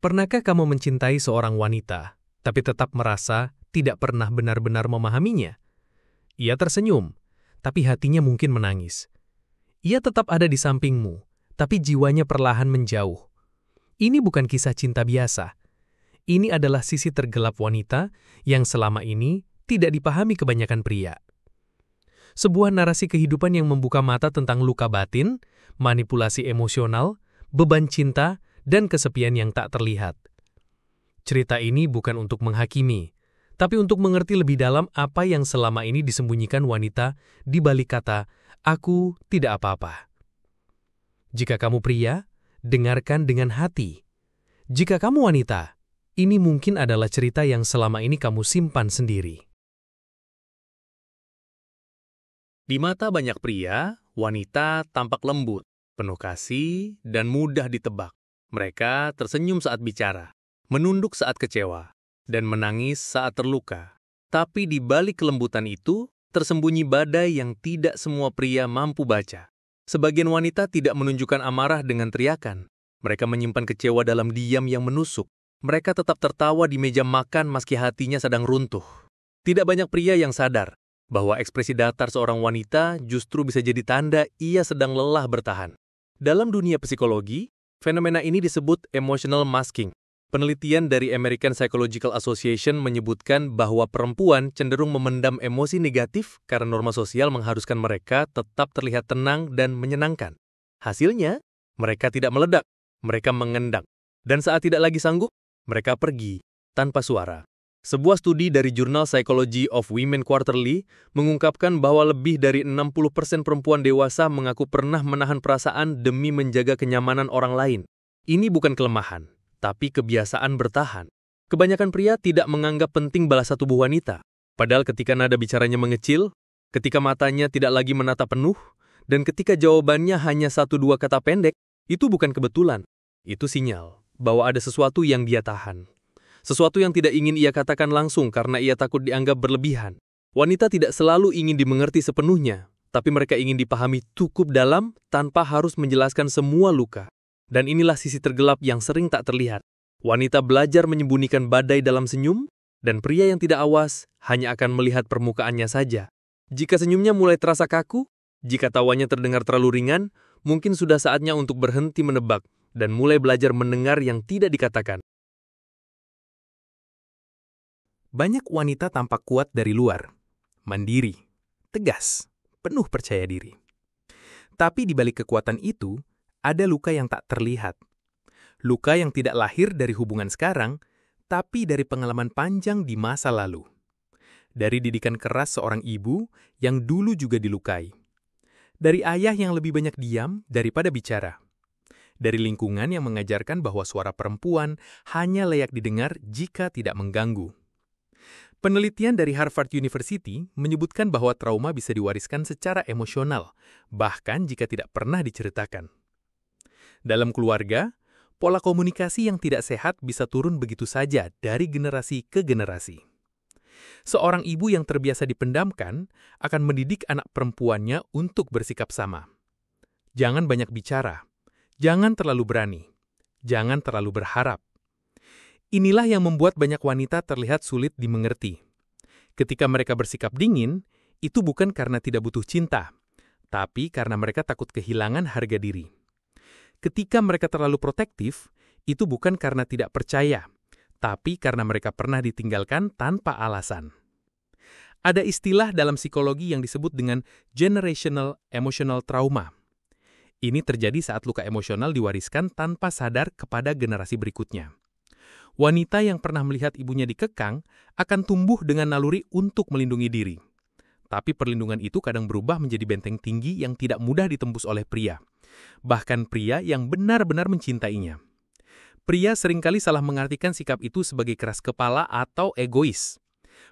Pernahkah kamu mencintai seorang wanita, tapi tetap merasa tidak pernah benar-benar memahaminya? Ia tersenyum, tapi hatinya mungkin menangis. Ia tetap ada di sampingmu, tapi jiwanya perlahan menjauh. Ini bukan kisah cinta biasa. Ini adalah sisi tergelap wanita yang selama ini tidak dipahami kebanyakan pria. Sebuah narasi kehidupan yang membuka mata tentang luka batin, manipulasi emosional, beban cinta, dan kesepian yang tak terlihat. Cerita ini bukan untuk menghakimi, tapi untuk mengerti lebih dalam apa yang selama ini disembunyikan wanita di balik kata, "Aku tidak apa-apa." Jika kamu pria, dengarkan dengan hati. Jika kamu wanita, ini mungkin adalah cerita yang selama ini kamu simpan sendiri. Di mata banyak pria, wanita tampak lembut, penuh kasih, dan mudah ditebak. Mereka tersenyum saat bicara, menunduk saat kecewa, dan menangis saat terluka. Tapi di balik kelembutan itu, tersembunyi badai yang tidak semua pria mampu baca. Sebagian wanita tidak menunjukkan amarah dengan teriakan. Mereka menyimpan kecewa dalam diam yang menusuk. Mereka tetap tertawa di meja makan meski hatinya sedang runtuh. Tidak banyak pria yang sadar bahwa ekspresi datar seorang wanita justru bisa jadi tanda ia sedang lelah bertahan. Dalam dunia psikologi, fenomena ini disebut emotional masking. Penelitian dari American Psychological Association menyebutkan bahwa perempuan cenderung memendam emosi negatif karena norma sosial mengharuskan mereka tetap terlihat tenang dan menyenangkan. Hasilnya, mereka tidak meledak, mereka mengendang. Dan saat tidak lagi sanggup, mereka pergi tanpa suara. Sebuah studi dari jurnal Psychology of Women Quarterly mengungkapkan bahwa lebih dari 60% perempuan dewasa mengaku pernah menahan perasaan demi menjaga kenyamanan orang lain. Ini bukan kelemahan, tapi kebiasaan bertahan. Kebanyakan pria tidak menganggap penting bahasa tubuh wanita. Padahal ketika nada bicaranya mengecil, ketika matanya tidak lagi menatap penuh, dan ketika jawabannya hanya 1-2 kata pendek, itu bukan kebetulan. Itu sinyal bahwa ada sesuatu yang dia tahan. Sesuatu yang tidak ingin ia katakan langsung karena ia takut dianggap berlebihan. Wanita tidak selalu ingin dimengerti sepenuhnya, tapi mereka ingin dipahami cukup dalam tanpa harus menjelaskan semua luka. Dan inilah sisi tergelap yang sering tak terlihat. Wanita belajar menyembunyikan badai dalam senyum, dan pria yang tidak awas hanya akan melihat permukaannya saja. Jika senyumnya mulai terasa kaku, jika tawanya terdengar terlalu ringan, mungkin sudah saatnya untuk berhenti menebak dan mulai belajar mendengar yang tidak dikatakan. Banyak wanita tampak kuat dari luar, mandiri, tegas, penuh percaya diri. Tapi di balik kekuatan itu, ada luka yang tak terlihat. Luka yang tidak lahir dari hubungan sekarang, tapi dari pengalaman panjang di masa lalu. Dari didikan keras seorang ibu yang dulu juga dilukai. Dari ayah yang lebih banyak diam daripada bicara. Dari lingkungan yang mengajarkan bahwa suara perempuan hanya layak didengar jika tidak mengganggu. Penelitian dari Harvard University menyebutkan bahwa trauma bisa diwariskan secara emosional, bahkan jika tidak pernah diceritakan. Dalam keluarga, pola komunikasi yang tidak sehat bisa turun begitu saja dari generasi ke generasi. Seorang ibu yang terbiasa dipendamkan akan mendidik anak perempuannya untuk bersikap sama. Jangan banyak bicara, jangan terlalu berani, jangan terlalu berharap. Inilah yang membuat banyak wanita terlihat sulit dimengerti. Ketika mereka bersikap dingin, itu bukan karena tidak butuh cinta, tapi karena mereka takut kehilangan harga diri. Ketika mereka terlalu protektif, itu bukan karena tidak percaya, tapi karena mereka pernah ditinggalkan tanpa alasan. Ada istilah dalam psikologi yang disebut dengan generational emotional trauma. Ini terjadi saat luka emosional diwariskan tanpa sadar kepada generasi berikutnya. Wanita yang pernah melihat ibunya dikekang akan tumbuh dengan naluri untuk melindungi diri. Tapi perlindungan itu kadang berubah menjadi benteng tinggi yang tidak mudah ditembus oleh pria. Bahkan pria yang benar-benar mencintainya. Pria seringkali salah mengartikan sikap itu sebagai keras kepala atau egois.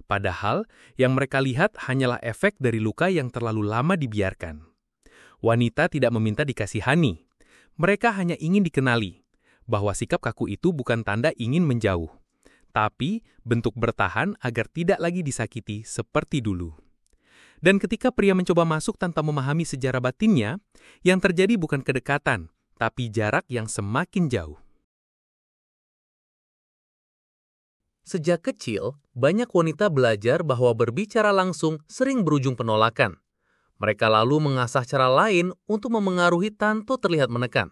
Padahal yang mereka lihat hanyalah efek dari luka yang terlalu lama dibiarkan. Wanita tidak meminta dikasihani. Mereka hanya ingin dikenali. Bahwa sikap kaku itu bukan tanda ingin menjauh, tapi bentuk bertahan agar tidak lagi disakiti seperti dulu. Dan ketika pria mencoba masuk tanpa memahami sejarah batinnya, yang terjadi bukan kedekatan, tapi jarak yang semakin jauh. Sejak kecil, banyak wanita belajar bahwa berbicara langsung sering berujung penolakan. Mereka lalu mengasah cara lain untuk memengaruhi tanpa terlihat menekan.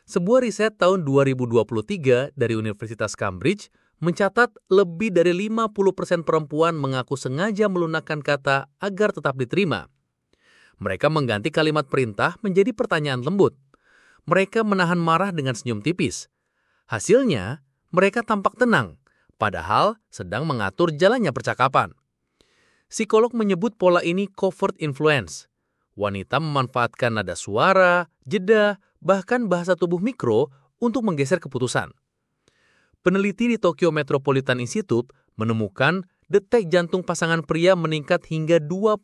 Sebuah riset tahun 2023 dari Universitas Cambridge mencatat lebih dari 50% perempuan mengaku sengaja melunakkan kata agar tetap diterima. Mereka mengganti kalimat perintah menjadi pertanyaan lembut. Mereka menahan marah dengan senyum tipis. Hasilnya, mereka tampak tenang, padahal sedang mengatur jalannya percakapan. Psikolog menyebut pola ini covert influence. Wanita memanfaatkan nada suara, jeda, bahkan bahasa tubuh mikro untuk menggeser keputusan. Peneliti di Tokyo Metropolitan Institute menemukan detak jantung pasangan pria meningkat hingga 20%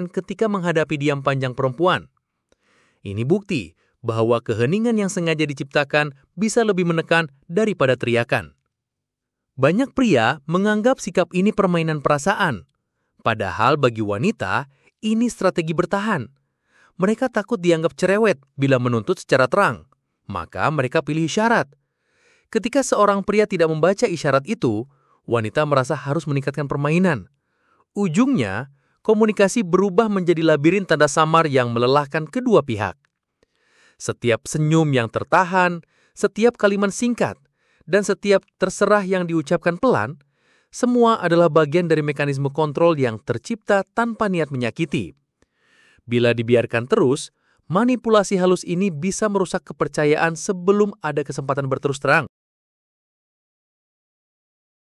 ketika menghadapi diam panjang perempuan. Ini bukti bahwa keheningan yang sengaja diciptakan bisa lebih menekan daripada teriakan. Banyak pria menganggap sikap ini permainan perasaan. Padahal bagi wanita, ini strategi bertahan. Mereka takut dianggap cerewet bila menuntut secara terang. Maka mereka pilih isyarat. Ketika seorang pria tidak membaca isyarat itu, wanita merasa harus meningkatkan permainan. Ujungnya, komunikasi berubah menjadi labirin tanda samar yang melelahkan kedua pihak. Setiap senyum yang tertahan, setiap kalimat singkat, dan setiap terserah yang diucapkan pelan, semua adalah bagian dari mekanisme kontrol yang tercipta tanpa niat menyakiti. Bila dibiarkan terus, manipulasi halus ini bisa merusak kepercayaan sebelum ada kesempatan berterus terang.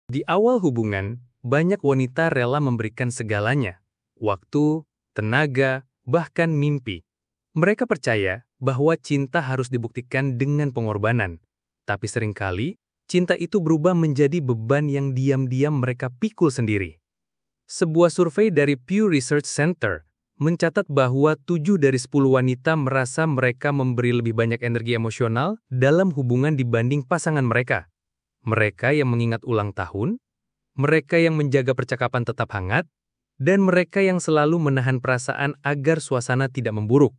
Di awal hubungan, banyak wanita rela memberikan segalanya, waktu, tenaga, bahkan mimpi. Mereka percaya bahwa cinta harus dibuktikan dengan pengorbanan. Tapi seringkali, cinta itu berubah menjadi beban yang diam-diam mereka pikul sendiri. Sebuah survei dari Pew Research Center mencatat bahwa 7 dari 10 wanita merasa mereka memberi lebih banyak energi emosional dalam hubungan dibanding pasangan mereka. Mereka yang mengingat ulang tahun, mereka yang menjaga percakapan tetap hangat, dan mereka yang selalu menahan perasaan agar suasana tidak memburuk.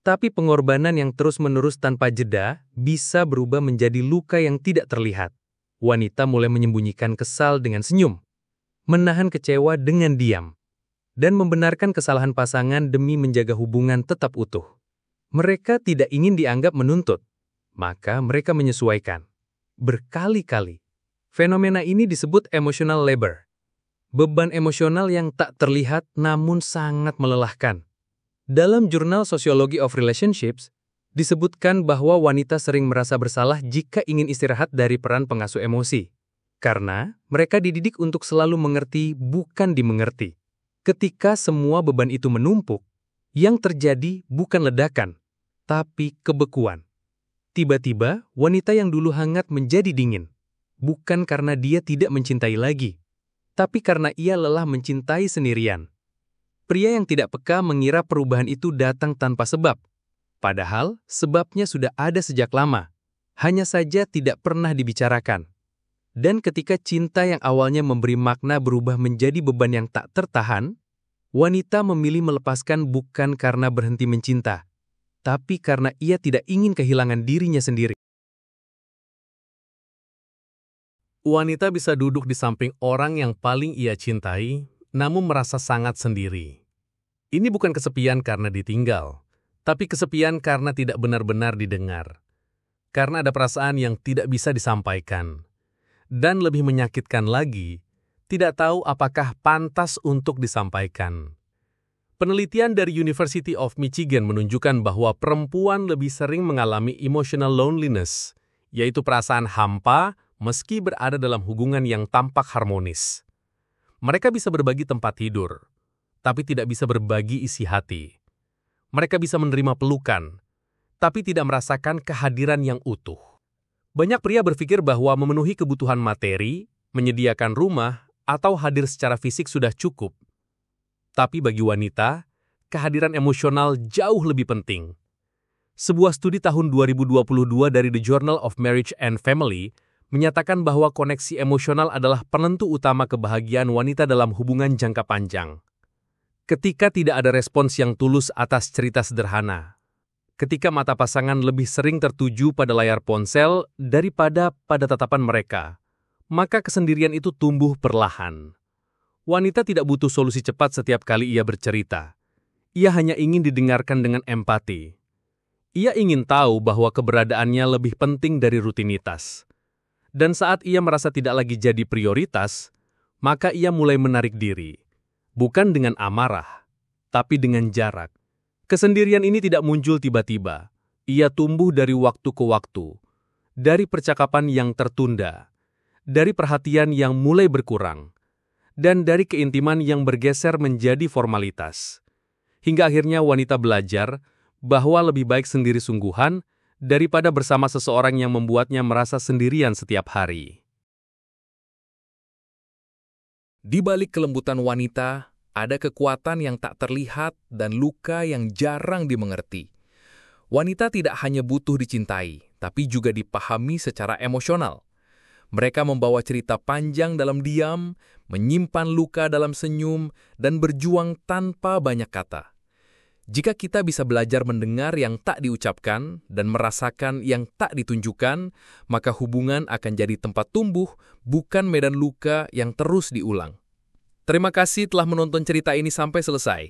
Tapi pengorbanan yang terus-menerus tanpa jeda bisa berubah menjadi luka yang tidak terlihat. Wanita mulai menyembunyikan kesal dengan senyum, menahan kecewa dengan diam, dan membenarkan kesalahan pasangan demi menjaga hubungan tetap utuh. Mereka tidak ingin dianggap menuntut, maka mereka menyesuaikan. Berkali-kali. Fenomena ini disebut emotional labor. Beban emosional yang tak terlihat namun sangat melelahkan. Dalam jurnal Sociology of Relationships, disebutkan bahwa wanita sering merasa bersalah jika ingin istirahat dari peran pengasuh emosi. Karena mereka dididik untuk selalu mengerti, bukan dimengerti. Ketika semua beban itu menumpuk, yang terjadi bukan ledakan, tapi kebekuan. Tiba-tiba, wanita yang dulu hangat menjadi dingin. Bukan karena dia tidak mencintai lagi, tapi karena ia lelah mencintai sendirian. Pria yang tidak peka mengira perubahan itu datang tanpa sebab. Padahal, sebabnya sudah ada sejak lama. Hanya saja tidak pernah dibicarakan. Dan ketika cinta yang awalnya memberi makna berubah menjadi beban yang tak tertahan, wanita memilih melepaskan bukan karena berhenti mencinta, tapi karena ia tidak ingin kehilangan dirinya sendiri. Wanita bisa duduk di samping orang yang paling ia cintai, namun merasa sangat sendiri. Ini bukan kesepian karena ditinggal, tapi kesepian karena tidak benar-benar didengar. Karena ada perasaan yang tidak bisa disampaikan. Dan lebih menyakitkan lagi, tidak tahu apakah pantas untuk disampaikan. Penelitian dari University of Michigan menunjukkan bahwa perempuan lebih sering mengalami emotional loneliness, yaitu perasaan hampa meski berada dalam hubungan yang tampak harmonis. Mereka bisa berbagi tempat tidur, tapi tidak bisa berbagi isi hati. Mereka bisa menerima pelukan, tapi tidak merasakan kehadiran yang utuh. Banyak pria berpikir bahwa memenuhi kebutuhan materi, menyediakan rumah, atau hadir secara fisik sudah cukup. Tapi bagi wanita, kehadiran emosional jauh lebih penting. Sebuah studi tahun 2022 dari The Journal of Marriage and Family menyatakan bahwa koneksi emosional adalah penentu utama kebahagiaan wanita dalam hubungan jangka panjang. Ketika tidak ada respons yang tulus atas cerita sederhana, ketika mata pasangan lebih sering tertuju pada layar ponsel daripada pada tatapan mereka, maka kesendirian itu tumbuh perlahan. Wanita tidak butuh solusi cepat setiap kali ia bercerita. Ia hanya ingin didengarkan dengan empati. Ia ingin tahu bahwa keberadaannya lebih penting dari rutinitas. Dan saat ia merasa tidak lagi jadi prioritas, maka ia mulai menarik diri. Bukan dengan amarah, tapi dengan jarak. Kesendirian ini tidak muncul tiba-tiba. Ia tumbuh dari waktu ke waktu. Dari percakapan yang tertunda. Dari perhatian yang mulai berkurang. Dan dari keintiman yang bergeser menjadi formalitas. Hingga akhirnya wanita belajar bahwa lebih baik sendiri sungguhan daripada bersama seseorang yang membuatnya merasa sendirian setiap hari. Di balik kelembutan wanita, ada kekuatan yang tak terlihat dan luka yang jarang dimengerti. Wanita tidak hanya butuh dicintai, tapi juga dipahami secara emosional. Mereka membawa cerita panjang dalam diam, menyimpan luka dalam senyum, dan berjuang tanpa banyak kata. Jika kita bisa belajar mendengar yang tak diucapkan dan merasakan yang tak ditunjukkan, maka hubungan akan jadi tempat tumbuh, bukan medan luka yang terus diulang. Terima kasih telah menonton cerita ini sampai selesai.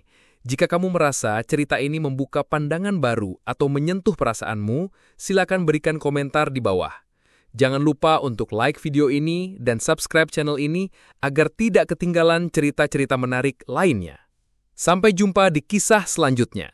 Jika kamu merasa cerita ini membuka pandangan baru atau menyentuh perasaanmu, silakan berikan komentar di bawah. Jangan lupa untuk like video ini dan subscribe channel ini agar tidak ketinggalan cerita-cerita menarik lainnya. Sampai jumpa di kisah selanjutnya.